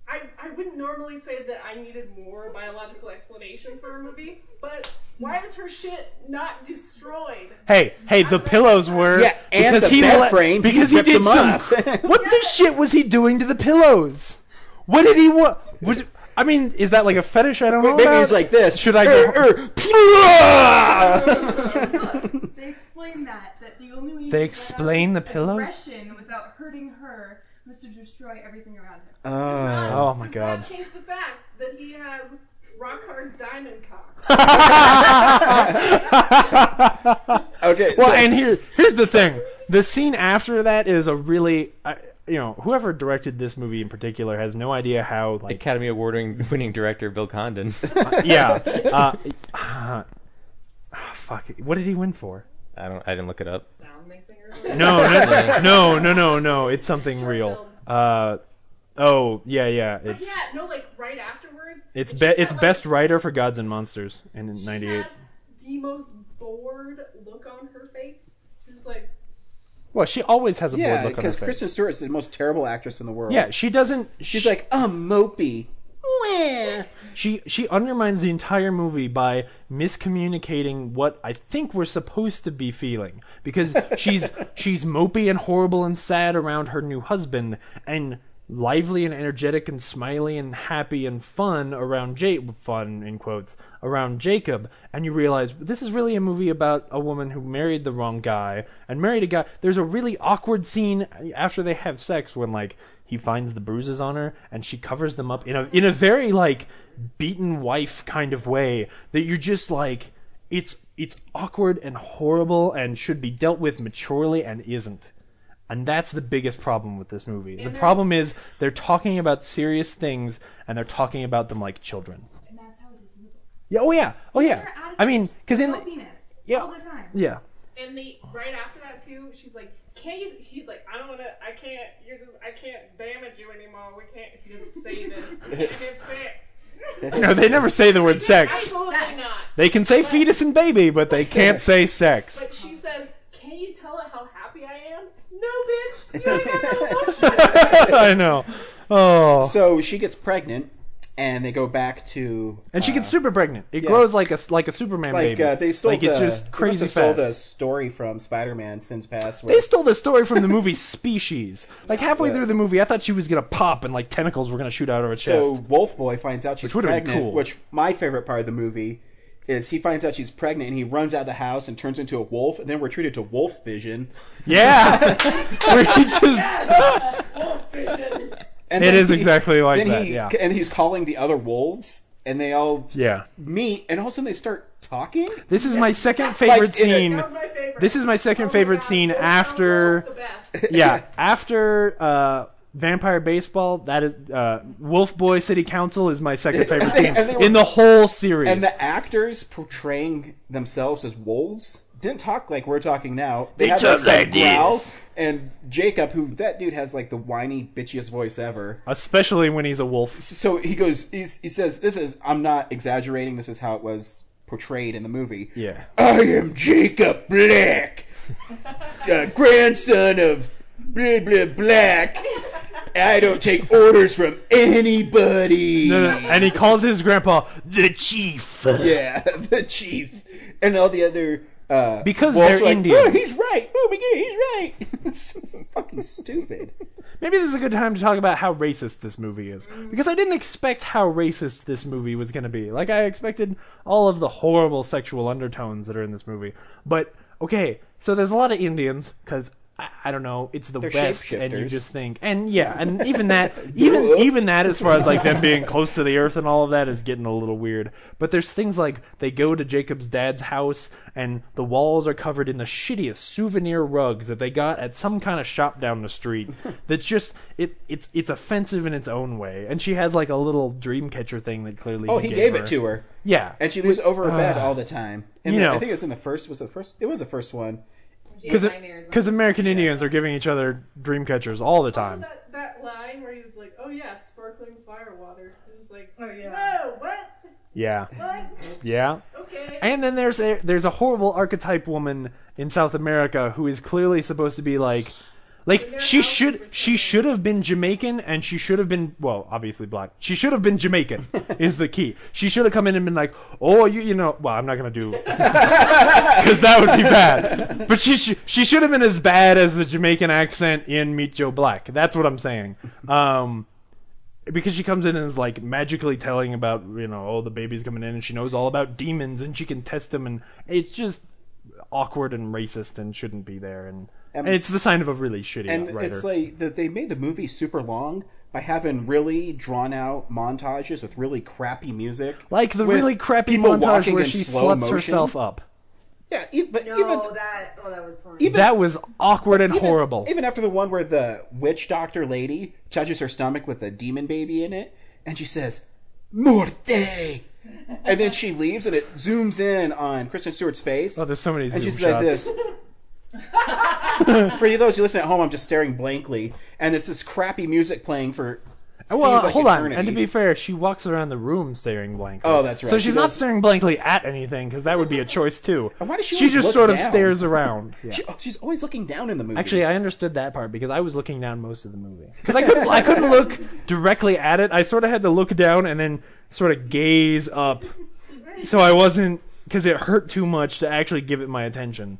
I wouldn't normally say that I needed more biological explanation for a movie, but why is her shit not destroyed? Hey, the pillows were. Yeah, and because the bed frame, because he he ripped did them some. off. What the shit was he doing to the pillows? What did he want? I mean, is that like a fetish? I don't know. Maybe about? he's like this. Should I? They explain that the only way you They can explain let the out pillow? aggression without hurting her was to destroy everything around him. Oh my god. Does not change the fact that he has rock hard diamond cock. Okay. Well, so- and here's the thing. The scene after that is a really, whoever directed this movie in particular has no idea how, like, Academy Award-winning director Bill Condon. fuck it. What did he win for? I didn't look it up. Sound mixing or something? No. It's something real. Yeah. But It's like right afterwards. it's and she's got, best writer for Gods and Monsters in she '98. has the most bored look on her face. She's like, Well, she always has a bored yeah, look on her because face. Kristen Stewart is the most terrible actress in the world. Yeah, she doesn't. She's like, I'm mopey. Wah. She undermines the entire movie by miscommunicating what I think we're supposed to be feeling, because she's mopey and horrible and sad around her new husband, and lively and energetic and smiley and happy and fun around fun in quotes around Jacob, and you realize this is really a movie about a woman who married the wrong guy and married a guy. There's a really awkward scene after they have sex when, like, he finds the bruises on her and she covers them up in a very, like, beaten wife kind of way that you're just like, it's awkward and horrible and should be dealt with maturely and isn't. And that's the biggest problem with this movie. The problem is they're talking about serious things and they're talking about them like children. And that's how it is in the book. Yeah, oh yeah. Her attitude, I mean, because in mopiness, yeah. all the time. yeah. and right after that too, she's like, she's like, I can't damage you anymore. We can't. He doesn't say this. We can't have sex. No, they never say the word sex. Absolutely not. They can say fetus and baby, but they can't say sex. But she says, can you tell it how happy I am? No, bitch. You ain't got no emotion. I know. Oh. So she gets pregnant, and they go back to. And she gets super pregnant. It grows like a Superman Like baby. they stole like the, it's just they crazy must have stole fast. the story from Spider-Man Since Past. Where They stole the story from the movie Species. Like halfway through the movie, I thought she was gonna pop and like tentacles were gonna shoot out of her so chest. Wolf Boy finds out she's Which would've been pregnant. cool. Which my favorite part of the movie is he finds out she's pregnant and he runs out of the house and turns into a wolf. And then we're treated to Wolf Vision. Yeah, where he just. Wolf vision. And It then is exactly like then that, he- yeah. And he's calling the other wolves, and they all Yeah. meet, and all of a sudden they start talking. This is my second favorite Like in a- scene. That was my favorite. This is my second favorite scene Wolf after. Council, the best. Yeah, after Vampire Baseball, that is Wolf Boy City Council is my second favorite scene and they were- in the whole series. And the actors portraying themselves as wolves didn't talk like we're talking now. They had talk that like growl. this. And Jacob, that dude has like the whiny, bitchiest voice ever. Especially when he's a wolf. So he goes, he says, I'm not exaggerating, this is how it was portrayed in the movie. Yeah. I am Jacob Black, grandson of blah blah Black. I don't take orders from anybody. No, and he calls his grandpa the Chief. Yeah, the chief. And all the other Because wolves they're are like, Indians. Oh, he's right. Oh my god, he's right. It's fucking stupid. Maybe this is a good time to talk about how racist this movie is. Because I didn't expect how racist this movie was going to be. Like, I expected all of the horrible sexual undertones that are in this movie. But, okay, so there's a lot of Indians, because, I don't know, it's the They're West, and you shapeshifters. just think... And, yeah, and even that, even that, as far as, like, them being close to the earth and all of that is getting a little weird. But there's things like, they go to Jacob's dad's house, and the walls are covered in the shittiest souvenir rugs that they got at some kind of shop down the street. That's just, it's offensive in its own way. And she has, like, a little dream catcher thing that clearly Oh, he gave it to her. Yeah. And she was over her bed all the time. And You know. I think it was in the first. It was the first one. Because American Indians are giving each other dream catchers all the Also, time. that line where he was like, "Oh yeah, sparkling fire water." It was like, Oh, yeah. "Whoa, what? Yeah. What? Yeah. Okay." And then there's a horrible archetype woman in South America who is clearly supposed to be like she should have been Jamaican, and she should have been, well, obviously black. She should have been Jamaican is the key. She should have come in and been like, "Oh, you know, well, I'm not going to do because that would be bad." But she should have been as bad as the Jamaican accent in Meet Joe Black. That's what I'm saying. Because she comes in and is like magically telling about, you know, oh, the baby's coming in, and she knows all about demons and she can test them, and it's just awkward and racist and shouldn't be there, and it's the sign of a really shitty And writer. it's like that they made the movie super long by having really drawn out montages with really crappy music, like the with really crappy people montage walking where in she slow sluts motion. herself up. Yeah, but No, even that was funny. even That was awkward and even- horrible. Even after the one where the witch doctor lady touches her stomach with a demon baby in it, and she says, "Morte," and then she leaves, and it zooms in on Kristen Stewart's face, Oh, there's so many zoom and she's shots. like this. For you those who listen at home, I'm just staring blankly, and it's this crappy music playing for. Well, seems like hold on. eternity. And to be fair, she walks around the room staring blankly. Oh, that's right. So She she's not does. staring blankly at anything, because that would be a choice too. And why does she She always just look sort of down? stares around. Yeah. She's always looking down in the movie. Actually, I understood that part because I was looking down most of the movie. Because I couldn't look directly at it. I sort of had to look down and then sort of gaze up. So I wasn't, because it hurt too much to actually give it my attention.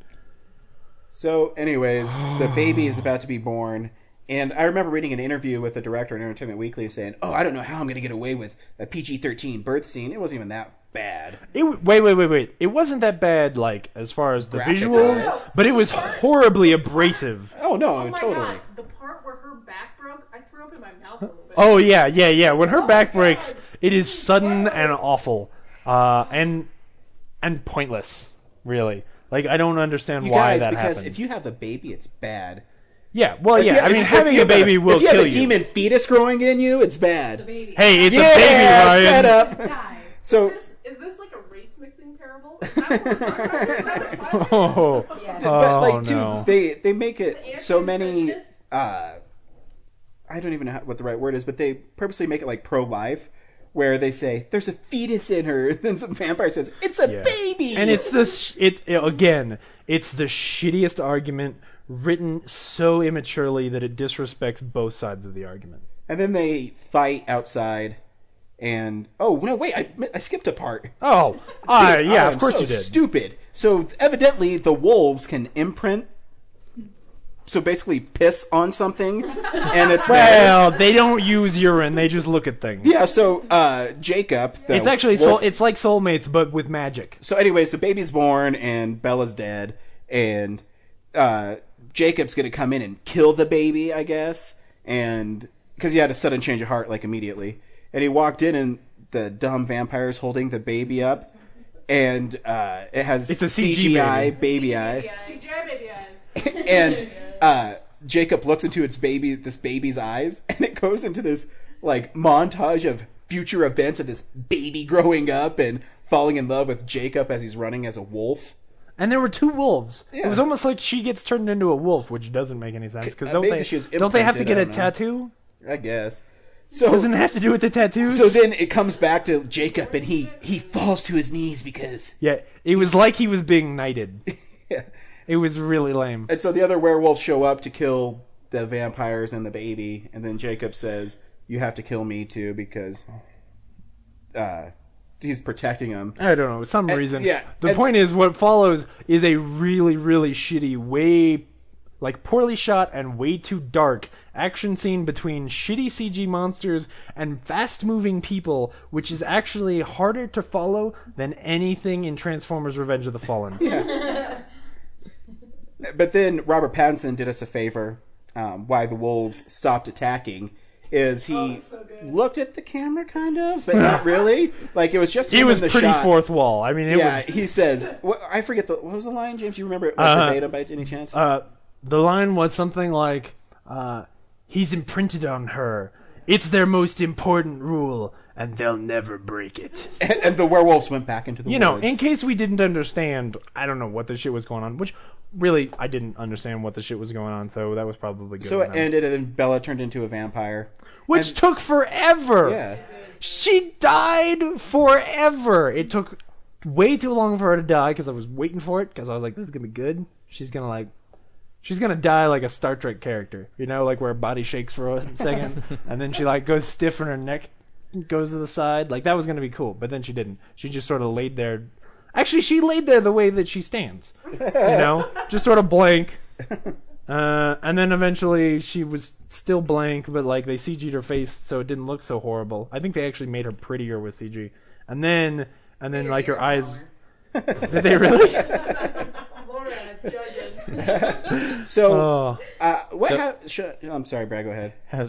So, anyways, the baby is about to be born, and I remember reading an interview with the director in Entertainment Weekly saying, "Oh, I don't know how I'm going to get away with a PG-13 birth scene. It wasn't even that bad." Wait. It wasn't that bad, like, as far as the Graphic visuals, wise. but it was horribly abrasive. Oh no, Oh my totally. god, the part where her back broke, I threw up in my mouth a little bit. Oh, yeah. When her back breaks, it is sudden and awful. And pointless, really. Like, I don't understand You why guys, that because happened. if you have a baby, it's bad. Yeah, well, If yeah. you- I mean, if having you a have baby will If you kill have a you. demon fetus growing in you, it's bad. Hey, it's Yeah, a baby, Ryan. set up. Die. So, Is this like a race mixing parable? Is that what we're talking about? Oh, Yes. but like, oh, dude, no. they make it so Anakin many. said this? I don't even know what the right word is, but they purposely make it like pro-life, where they say there's a fetus in her, and then some vampire says it's a Yeah. baby, And it's again, it's the shittiest argument written so immaturely that it disrespects both sides of the argument. And then they fight outside, and oh no, wait, I skipped a part. Oh, Dude, yeah, I of am course so you did. Stupid. So evidently the wolves can imprint. So basically, piss on something, and it's Well, theirs. they don't use urine; they just look at things. Yeah. So Jacob, the It's actually wolf, it's like Soulmates, but with magic. So, anyways, the baby's born and Bella's dead, and Jacob's gonna come in and kill the baby, I guess, and because he had a sudden change of heart, like immediately, and he walked in, and the dumb vampire's holding the baby up, and it has It's a CG CGI baby eye, CGI baby eyes. and Jacob looks into this baby's eyes, and it goes into this like montage of future events of this baby growing up and falling in love with Jacob as he's running as a wolf. And there were two wolves. Yeah. It was almost like she gets turned into a wolf, which doesn't make any sense. Because Maybe she was don't they have to imprinted, get I a don't know. tattoo? I guess. So Doesn't it have to do with the tattoos? so then it comes back to Jacob, and he falls to his knees because yeah, it was like he was being knighted. yeah. It was really lame. And so the other werewolves show up to kill the vampires and the baby, and then Jacob says, "You have to kill me too because he's protecting him." I don't know, for some reason. yeah, The and- point is, what follows is a really, really shitty, way, like, poorly shot and way too dark action scene between shitty CG monsters and fast-moving people, which is actually harder to follow than anything in Transformers: Revenge of the Fallen. But then Robert Pattinson did us a favor. Why the wolves stopped attacking is he looked at the camera kind of, but not really. Like it was just him He was in the pretty shot. fourth wall. I mean, it Yeah, was... he says. I forget what was the line, James? You remember it verbatim by any chance? The line was something like, he's imprinted on her. It's their most important rule, and they'll never break it. and the werewolves went back into the You know, woods. in case we didn't understand, I don't know what the shit was going on, which really, I didn't understand what the shit was going on, so that was probably good. So it enough. ended, and then Bella turned into a vampire. Which and- took forever! Yeah. She died forever! It took way too long for her to die, because I was waiting for it, because I was like, this is gonna be good. She's gonna die like a Star Trek character, you know, like where her body shakes for a second, and then she like goes stiff and her neck goes to the side. Like that was gonna be cool, but then she didn't. She just sort of laid there. Actually, she laid there the way that she stands, you know, just sort of blank. And then eventually she was still blank, but like they CG'd her face so it didn't look so horrible. I think they actually made her prettier with CG, and then like her eyes. Did they really? judging. So, Oh. I'm sorry, Brad. Go ahead. How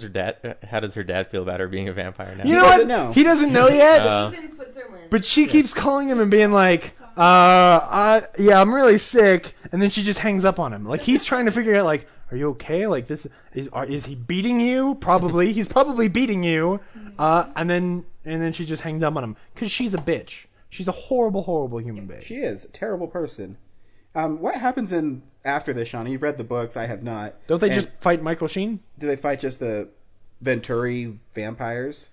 does her dad feel about her being a vampire now? You know doesn't what? know. He doesn't know yet. He's in Switzerland. But she keeps calling him and being like, yeah, I'm really sick. And then she just hangs up on him. Like, he's trying to figure out, like, are you okay? Like, is he beating you? Probably. He's probably beating you. And then she just hangs up on him. Because she's a bitch. She's a horrible, horrible human being. She is a terrible person. What happens after this, Shauna? You've read the books. I have not. Don't they And just fight Michael Sheen? do they fight just the Venturi vampires?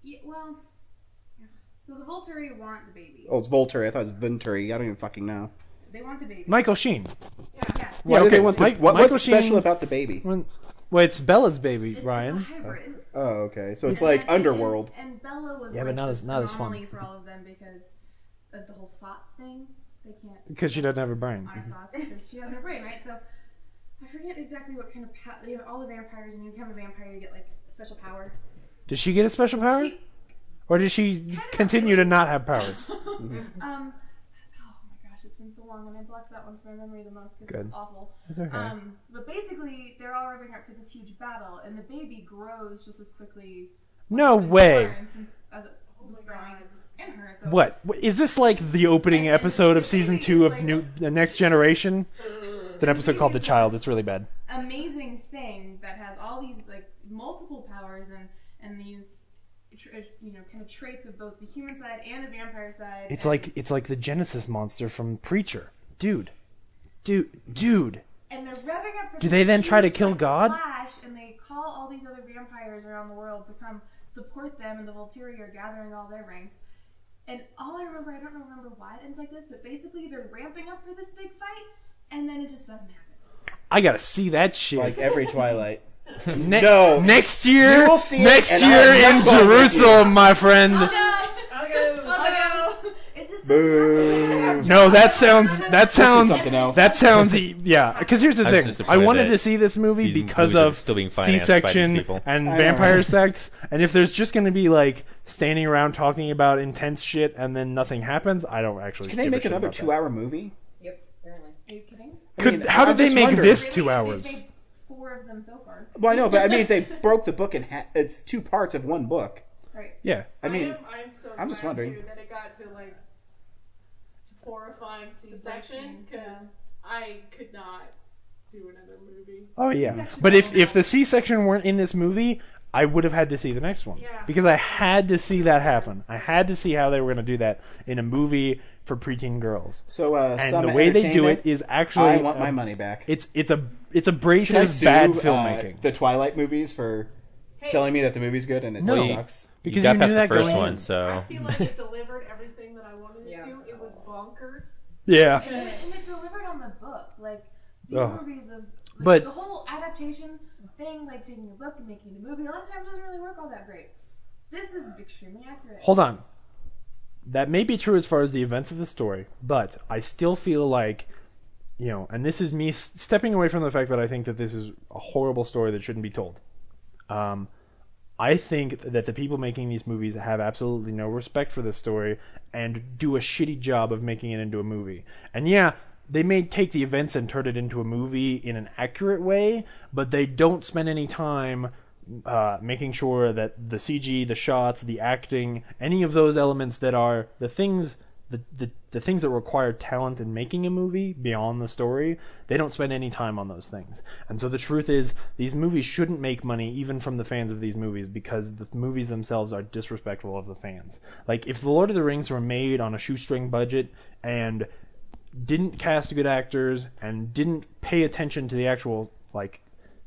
Yeah, well, so the Volturi want the baby. Oh, it's Volturi. I thought it was Venturi. I don't even fucking know. They want the baby. Michael Sheen. Yeah. Why do they want Michael what's special Sheen- about the baby? Well, it's Bella's baby, It's Ryan. a hybrid. Oh, okay. So it's like Underworld. And Bella was Yeah, but like not this as- not as fun. anomaly for all of them because of the whole thought thing. They can't Because she doesn't have a brain. on thoughts because she has no brain, right? So I forget exactly what kind of you know, all the vampires, when you become a vampire, you get like special power. Did she get a special power? She, Or did she continue to not have powers? oh my gosh, it's been so long, and I blocked that one from my memory the most because Good. it's awful. It's okay. But basically, they're all revving up for this huge battle, and the baby grows just as quickly. No as it way. learns as it was growing in her. So What? Is this like the opening And episode of the season baby 2 is of like The Next Generation? It's an episode called The Child. It's really bad. amazing thing that has all these like multiple powers and these you know kind of traits of both the human side and the vampire side. It's and, like the Genesis monster from Preacher. Dude. And they're revving up for Do this they then try to huge, kill like, God? Flash, and they call all these other vampires around the world to come support them, and the Volturi are gathering all their ranks. And all I don't remember why it ends like this, but basically they're ramping up for this big fight, and then it just doesn't happen. I gotta see that shit. Like every Twilight. No. Next year, You will see it, next and year I'm in not going with Jerusalem, my friend. I'll go. It just Boo. No, that sounds something else. That sounds yeah. Because here's the I was thing: disappointed I wanted that to see this movie these because movies are of still being financed by these C-section people. and I know, vampire right? sex. And if there's just going to be like standing around talking about intense shit and then nothing happens, I don't actually. Can they give a make shit another about that. 2-hour movie? Yep, apparently. Are you kidding? Could, I mean, how I'm did they just make wondering. this 2 hours? They've made 4 of them so far. Well, I know, but I mean, they broke the book in half. It's 2 parts of one book. Right. Yeah. I mean, I'm so I'm just glad, wondering. too, that it got to like horrifying C-section because Yeah. I could not do another movie. Oh yeah. C-section But is if the C-section weren't in this movie, I would have had to see the next one Yeah. because I had to see that happen. I had to see how they were going to do that in a movie for preteen girls. So, And some the way they do entertainment, it is actually I want my money back. It's abrasive Should I sue bad filmmaking. the Twilight movies for Hey, telling me that the movie's good and it No. sucks? Because you got you past knew the that first going one, in. so I feel like it delivered everything that I wanted it to. It was bonkers. Yeah. And it delivered on the book. Like, the Ugh. movies of... Like, But- the whole adaptation thing, like taking a book and making a movie, a lot of times doesn't really work all that great. This is extremely accurate. Hold on. That may be true as far as the events of the story, but I still feel like, you know, and this is me stepping away from the fact that I think that this is a horrible story that shouldn't be told. I think that the people making these movies have absolutely no respect for this story and do a shitty job of making it into a movie. And yeah, they may take the events and turn it into a movie in an accurate way, but they don't spend any time making sure that the CG, the shots, the acting, any of those elements that are the things the things that require talent in making a movie beyond the story, they don't spend any time on those things. And so the truth is, these movies shouldn't make money even from the fans of these movies because the movies themselves are disrespectful of the fans. Like, if The Lord of the Rings were made on a shoestring budget and didn't cast good actors and didn't pay attention to the actual, like,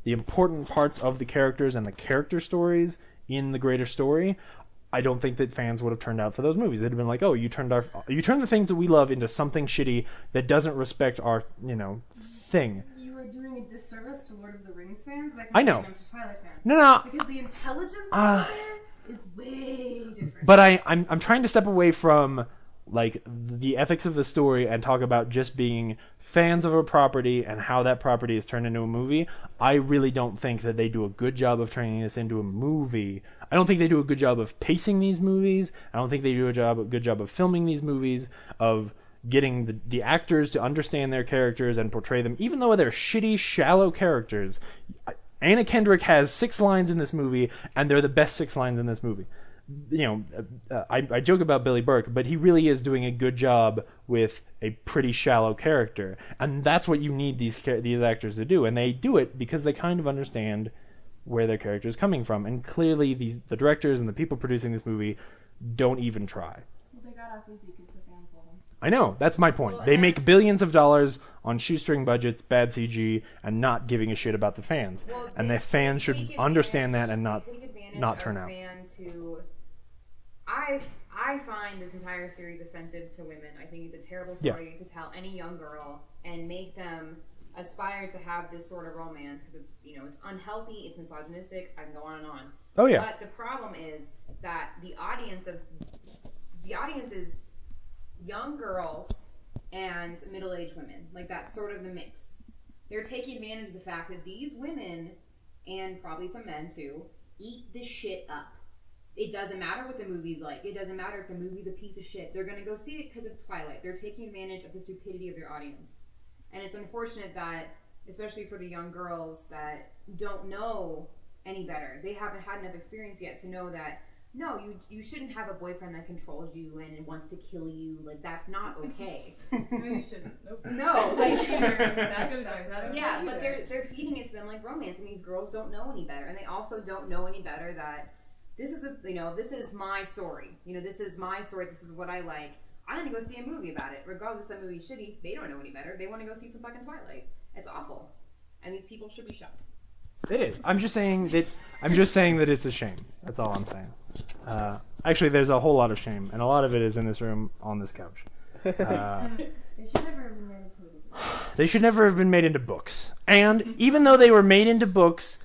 the important parts of the characters and the character stories in the greater story, I don't think that fans would have turned out for those movies. They'd have been like, "Oh, you turned the things that we love into something shitty that doesn't respect our, thing." You are doing a disservice to Lord of the Rings fans by I know. comparing them to Twilight fans. No. Because the intelligence over there is way different. But I'm trying to step away from like the ethics of the story and talk about just being fans of a property and how that property is turned into a movie. I really don't think that they do a good job of turning this into a movie. I don't think they do a good job of pacing these movies. I don't think they do a good job of filming these movies, of getting the actors to understand their characters and portray them, even though they're shitty, shallow characters. Anna Kendrick has 6 lines in this movie, and they're the best 6 lines in this movie. I joke about Billy Burke, but he really is doing a good job with a pretty shallow character, and that's what you need these actors to do, and they do it because they kind of understand where their character is coming from, and clearly the directors and the people producing this movie don't even try. Well, they got off easy because the fans love them. I know, that's my point. Well, They make billions of dollars on shoestring budgets, bad CG, and not giving a shit about the fans. Well, And the fans should understand that and not turn out. Fans who I find this entire series offensive to women. I think it's a terrible story to tell any young girl and make them aspire to have this sort of romance because it's it's unhealthy, it's misogynistic. I can go on and on. Oh yeah. But the problem is that the audience is young girls and middle-aged women. Like, that's sort of the mix. They're taking advantage of the fact that these women, and probably some men too, eat this shit up. It doesn't matter what the movie's like. It doesn't matter if the movie's a piece of shit. They're going to go see it because it's Twilight. They're taking advantage of the stupidity of their audience. And it's unfortunate that, especially for the young girls that don't know any better, they haven't had enough experience yet to know that, no, you shouldn't have a boyfriend that controls you and wants to kill you. Like, that's not okay. You shouldn't. Nope. No, like, Yeah, but they're feeding it to them like romance, and these girls don't know any better, and they also don't know any better that this is this is my story. This is my story. This is what I like. I'm gonna go see a movie about it, regardless that movie's shitty. They don't know any better. They want to go see some fucking Twilight. It's awful, and these people should be shot. It is. I'm just saying that it's a shame. That's all I'm saying. Actually, there's a whole lot of shame, and a lot of it is in this room on this couch. They should never have been made into movies. They should never have been made into books. And even though they were made into books,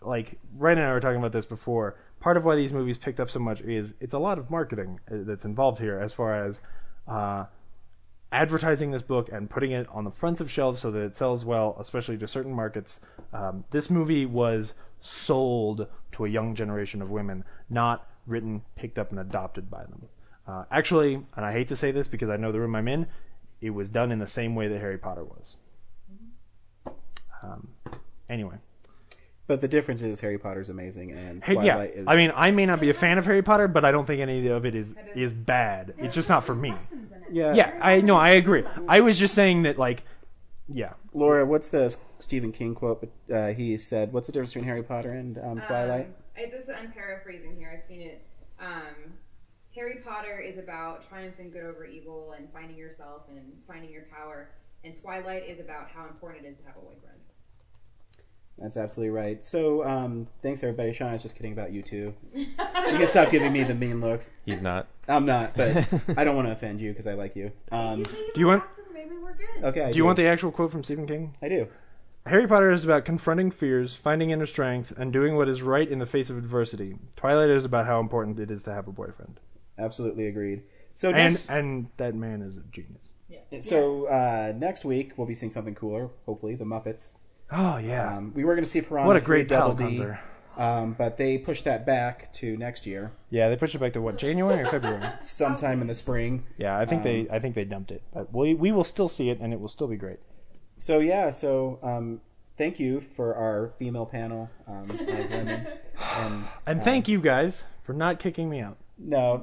like Ryan and I were talking about this before, part of why these movies picked up so much is it's a lot of marketing that's involved here, as far as advertising this book and putting it on the fronts of shelves so that it sells well, especially to certain markets. This movie was sold to a young generation of women, not written, picked up, and adopted by them. Actually, and I hate to say this because I know the room I'm in, it was done in the same way that Harry Potter was. Anyway. But the difference is Harry Potter's amazing and Twilight is... I mean, I may not be a fan of Harry Potter, but I don't think any of it is bad. It's just not for me. Yeah, I agree. I was just saying that, like, yeah. Laura, what's the Stephen King quote? He said, what's the difference between Harry Potter and Twilight? I'm paraphrasing here. I've seen it. Harry Potter is about triumphing good over evil and finding yourself and finding your power. And Twilight is about how important it is to have a boyfriend. That's absolutely right. So, thanks everybody. Sean, I was just kidding about you too. You can stop giving me the mean looks. He's not. I'm not, but I don't want to offend you because I like you. Do you want? Maybe we're good. Okay. Do you want the actual quote from Stephen King? I do. Harry Potter is about confronting fears, finding inner strength, and doing what is right in the face of adversity. Twilight is about how important it is to have a boyfriend. Absolutely agreed. So and that man is a genius. Yeah. So next week we'll be seeing something cooler. Hopefully, the Muppets. Oh yeah. We were going to see Piranha. What a great Double palate D, cleanser. but they pushed that back to next year. Yeah, they pushed it back to what, January or February? Sometime in the spring. Yeah, I think they dumped it, but we will still see it, and it will still be great. So yeah, thank you for our female panel of women, and thank you guys for not kicking me out. No,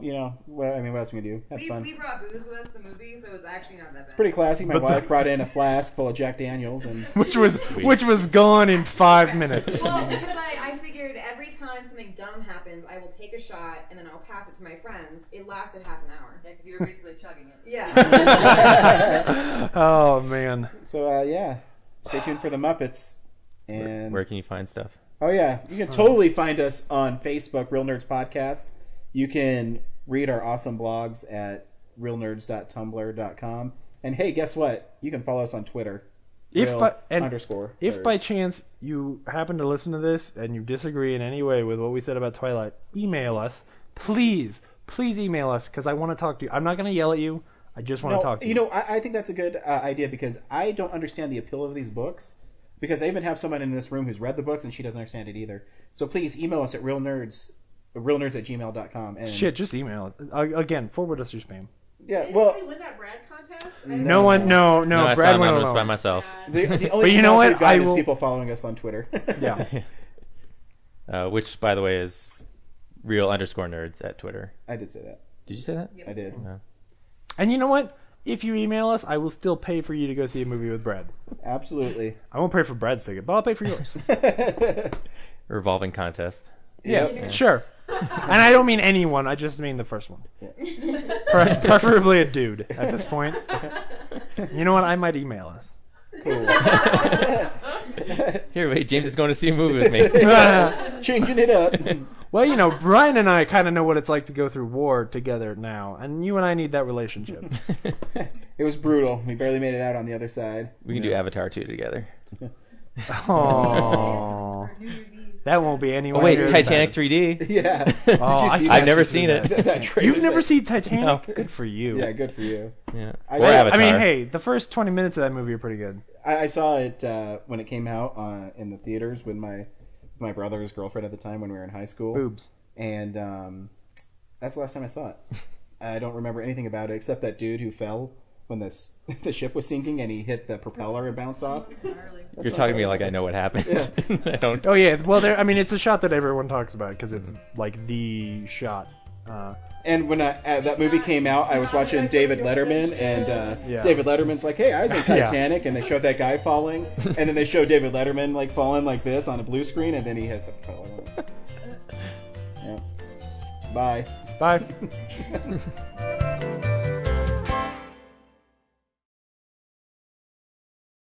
what else can we do? Have fun. We brought booze with us to the movie, so it was actually not that bad. It's pretty classy. My wife brought in a flask full of Jack Daniels, and which was gone in 5 minutes. Well, because I figured every time something dumb happens, I will take a shot and then I'll pass it to my friends. It lasted half an hour. Yeah, because you were basically chugging it. Yeah. Oh man. So stay tuned for the Muppets. And where can you find stuff? Oh yeah, you can totally find us on Facebook, Real Nerds Podcast. You can read our awesome blogs at realnerds.tumblr.com. And hey, guess what? You can follow us on Twitter. If by chance you happen to listen to this and you disagree in any way with what we said about Twilight, email us. Please email us because I want to talk to you. I'm not going to yell at you. I just want to talk to you. I think that's a good idea because I don't understand the appeal of these books. Because I even have someone in this room who's read the books and she doesn't understand it either. So please email us at realnerds@gmail.com. And shit, just email it. Again, forward us your spam. Yeah, Did well, anybody win that Brad contest? No one, no, No, I Brad saw went Anonymous alone. by myself. the only But you know emails what? we've gotten I is will- people following us on Twitter. Yeah. Which, by the way, is real_nerds at Twitter. I did say that. Did you say that? I did. No. And you know what? If you email us, I will still pay for you to go see a movie with Brad. Absolutely. I won't pay for Brad's ticket, but I'll pay for yours. Revolving contest. Yeah, sure. And I don't mean anyone. I just mean the first one. Preferably a dude at this point. You know what? I might email us. Cool. Here, wait, James is going to see a movie with me. Changing it up. Well, you know, Brian and I kind of know what it's like to go through war together now, and you and I need that relationship. It was brutal. We barely made it out on the other side. We can do Avatar 2 together. Oh, that won't be anywhere. Oh, wait, near as Titanic bad. 3D? Yeah. Oh, Did you see I've that? never seen it. That trailer You've never said- seen Titanic? No. Good for you. Yeah, good for you. Yeah. I Or saw- Avatar. I mean, hey, the first 20 minutes of that movie are pretty good. I saw it when it came out in the theaters with my brother's girlfriend at the time when we were in high school. Boobs. And that's the last time I saw it. I don't remember anything about it except that dude who fell when the ship was sinking and he hit the propeller and bounced off. You're talking to me like I know what happened. I don't. Oh yeah, well, I mean, it's a shot that everyone talks about because it's like the shot. And when that movie came out, I was watching David Letterman, and Yeah. David Letterman's like, "Hey, I was in Titanic," and they showed that guy falling, and then they showed David Letterman like falling like this on a blue screen, and then he hit the propeller. Yeah. Bye. Bye.